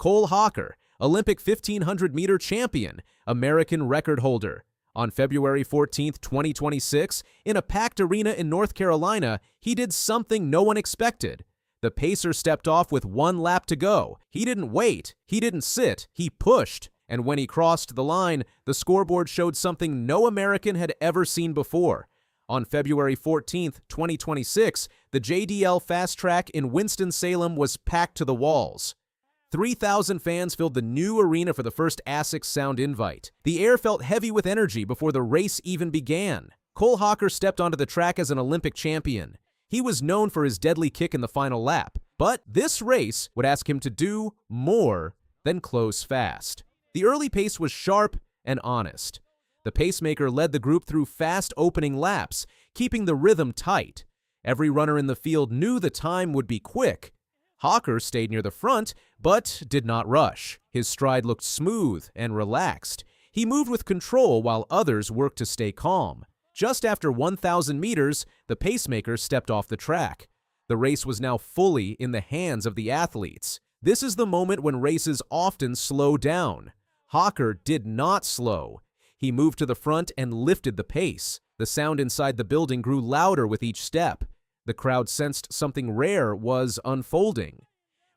Cole Hocker, Olympic 1500-meter champion, American record holder. On February 14, 2026, in a packed arena in North Carolina, he did something no one expected. The pacer stepped off with 1 lap to go. He didn't wait, he didn't sit, he pushed. And when he crossed the line, the scoreboard showed something no American had ever seen before. On February 14, 2026, the JDL Fast Track in Winston-Salem was packed to the walls. 3,000 fans filled the new arena for the first ASICS Sound Invite. The air felt heavy with energy before the race even began. Cole Hocker stepped onto the track as an Olympic champion. He was known for his deadly kick in the final lap, but this race would ask him to do more than close fast. The early pace was sharp and honest. The pacemaker led the group through fast opening laps, keeping the rhythm tight. Every runner in the field knew the time would be quick. Hocker stayed near the front, but did not rush. His stride looked smooth and relaxed. He moved with control while others worked to stay calm. Just after 1,000 meters, the pacemaker stepped off the track. The race was now fully in the hands of the athletes. This is the moment when races often slow down. Hocker did not slow. He moved to the front and lifted the pace. The sound inside the building grew louder with each step. The crowd sensed something rare was unfolding.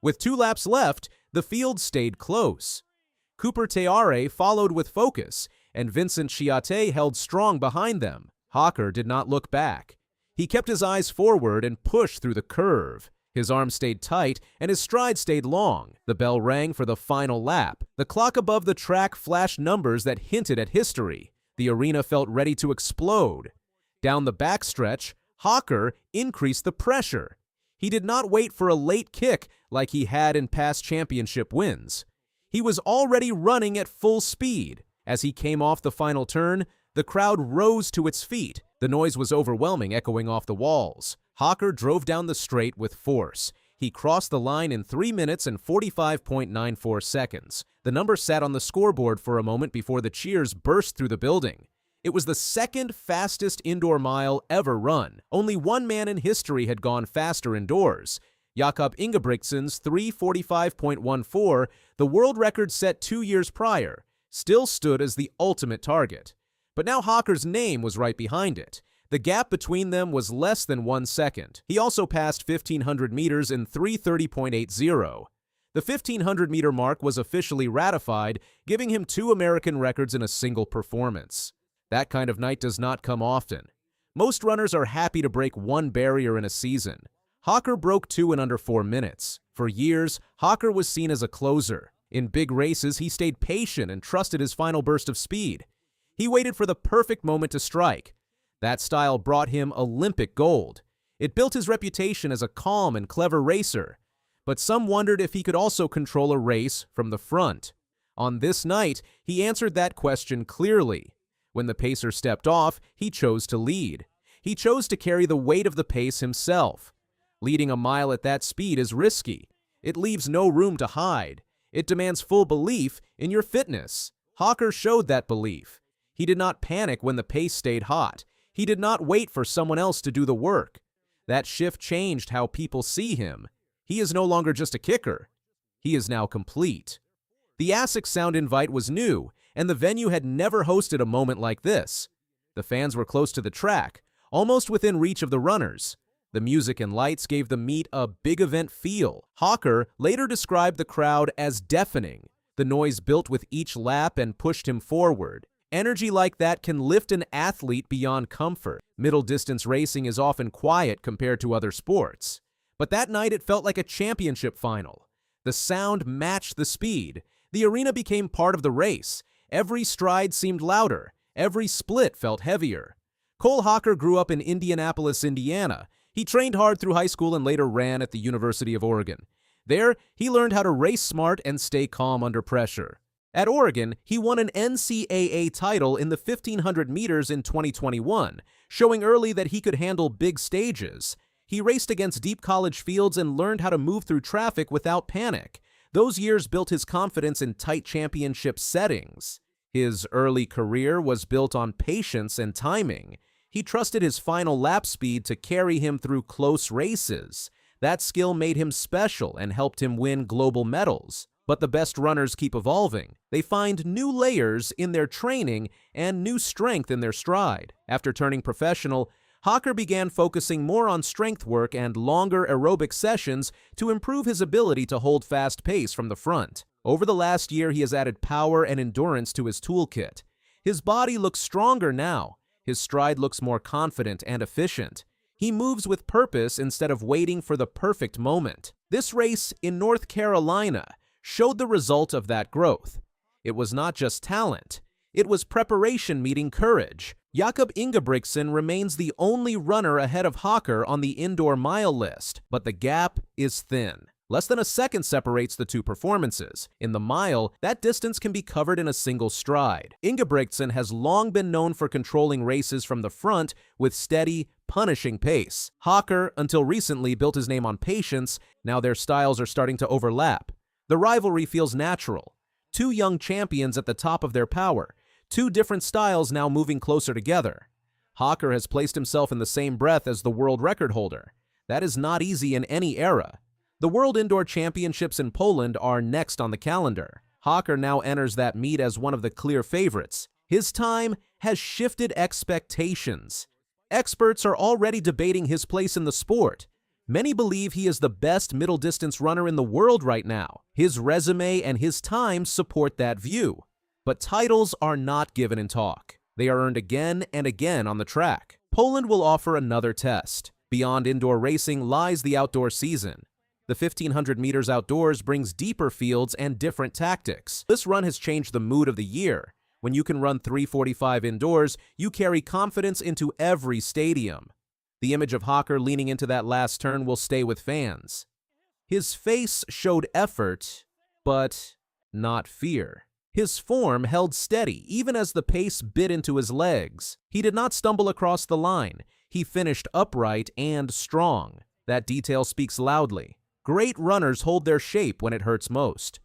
With 2 laps left, the field stayed close. Cooper Teare followed with focus, and Vincent Chiate held strong behind them. Hocker did not look back. He kept his eyes forward and pushed through the curve. His arms stayed tight, and his stride stayed long. The bell rang for the final lap. The clock above the track flashed numbers that hinted at history. The arena felt ready to explode. Down the backstretch, Hocker increased the pressure. He did not wait for a late kick like he had in past championship wins. He was already running at full speed. As he came off the final turn, the crowd rose to its feet. The noise was overwhelming, echoing off the walls. Hocker drove down the straight with force. He crossed the line in 3 minutes and 45.94 seconds. The number sat on the scoreboard for a moment before the cheers burst through the building. It was the second fastest indoor mile ever run. Only one man in history had gone faster indoors. Jakob Ingebrigtsen's 3:45.14, the world record set 2 years prior, still stood as the ultimate target. But now Hocker's name was right behind it. The gap between them was less than 1 second. He also passed 1,500 meters in 3:30.80. The 1,500-meter mark was officially ratified, giving him 2 American records in a single performance. That kind of night does not come often. Most runners are happy to break 1 barrier in a season. Hocker broke 2 in under 4 minutes. For years, Hocker was seen as a closer. In big races, he stayed patient and trusted his final burst of speed. He waited for the perfect moment to strike. That style brought him Olympic gold. It built his reputation as a calm and clever racer. But some wondered if he could also control a race from the front. On this night, he answered that question clearly. When the pacer stepped off, he chose to lead. He chose to carry the weight of the pace himself. Leading a mile at that speed is risky. It leaves no room to hide. It demands full belief in your fitness. Hocker showed that belief. He did not panic when the pace stayed hot. He did not wait for someone else to do the work. That shift changed how people see him. He is no longer just a kicker. He is now complete. The ASICS Sound Invite was new, and the venue had never hosted a moment like this. The fans were close to the track, almost within reach of the runners. The music and lights gave the meet a big event feel. Hocker later described the crowd as deafening. The noise built with each lap and pushed him forward. Energy like that can lift an athlete beyond comfort. Middle-distance racing is often quiet compared to other sports. But that night it felt like a championship final. The sound matched the speed. The arena became part of the race. Every stride seemed louder. Every split felt heavier. Cole Hocker grew up in Indianapolis, Indiana. He trained hard through high school and later ran at the University of Oregon. There, he learned how to race smart and stay calm under pressure. At Oregon, he won an NCAA title in the 1,500 meters in 2021, showing early that he could handle big stages. He raced against deep college fields and learned how to move through traffic without panic. Those years built his confidence in tight championship settings. His early career was built on patience and timing. He trusted his final lap speed to carry him through close races. That skill made him special and helped him win global medals. But the best runners keep evolving. They find new layers in their training and new strength in their stride. After turning professional, Hocker began focusing more on strength work and longer aerobic sessions to improve his ability to hold fast pace from the front. Over the last year, he has added power and endurance to his toolkit. His body looks stronger now. His stride looks more confident and efficient. He moves with purpose instead of waiting for the perfect moment. This race in North Carolina showed the result of that growth. It was not just talent. It was preparation meeting courage. Jakob Ingebrigtsen remains the only runner ahead of Hocker on the indoor mile list, but the gap is thin. Less than a second separates the two performances. In the mile, that distance can be covered in a single stride. Ingebrigtsen has long been known for controlling races from the front with steady, punishing pace. Hocker, until recently, built his name on patience. Now their styles are starting to overlap. The rivalry feels natural. Two young champions at the top of their power. Two different styles now moving closer together. Hocker has placed himself in the same breath as the world record holder. That is not easy in any era. The World Indoor Championships in Poland are next on the calendar. Hocker now enters that meet as one of the clear favorites. His time has shifted expectations. Experts are already debating his place in the sport. Many believe he is the best middle-distance runner in the world right now. His resume and his time support that view. But titles are not given in talk. They are earned again and again on the track. Poland will offer another test. Beyond indoor racing lies the outdoor season. The 1,500 meters outdoors brings deeper fields and different tactics. This run has changed the mood of the year. When you can run 3:45 indoors, you carry confidence into every stadium. The image of Hocker leaning into that last turn will stay with fans. His face showed effort, but not fear. His form held steady, even as the pace bit into his legs. He did not stumble across the line. He finished upright and strong. That detail speaks loudly. Great runners hold their shape when it hurts most.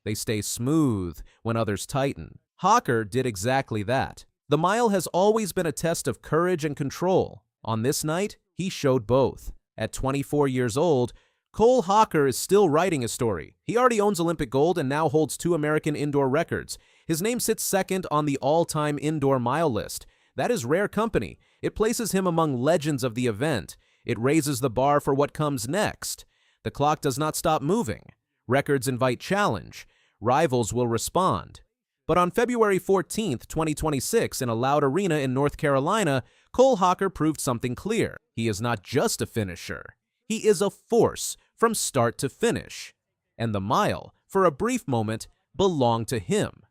They stay smooth when others tighten. Hocker did exactly that. The mile has always been a test of courage and control. On this night, he showed both. At 24 years old, Cole Hocker is still writing a story. He already owns Olympic gold and now holds 2 American indoor records. His name sits second on the all-time indoor mile list. That is rare company. It places him among legends of the event. It raises the bar for what comes next. The clock does not stop moving. Records invite challenge. Rivals will respond. But on February 14th, 2026, in a loud arena in North Carolina, Cole Hocker proved something clear. He is not just a finisher. He is a force from start to finish. And the mile, for a brief moment, belonged to him.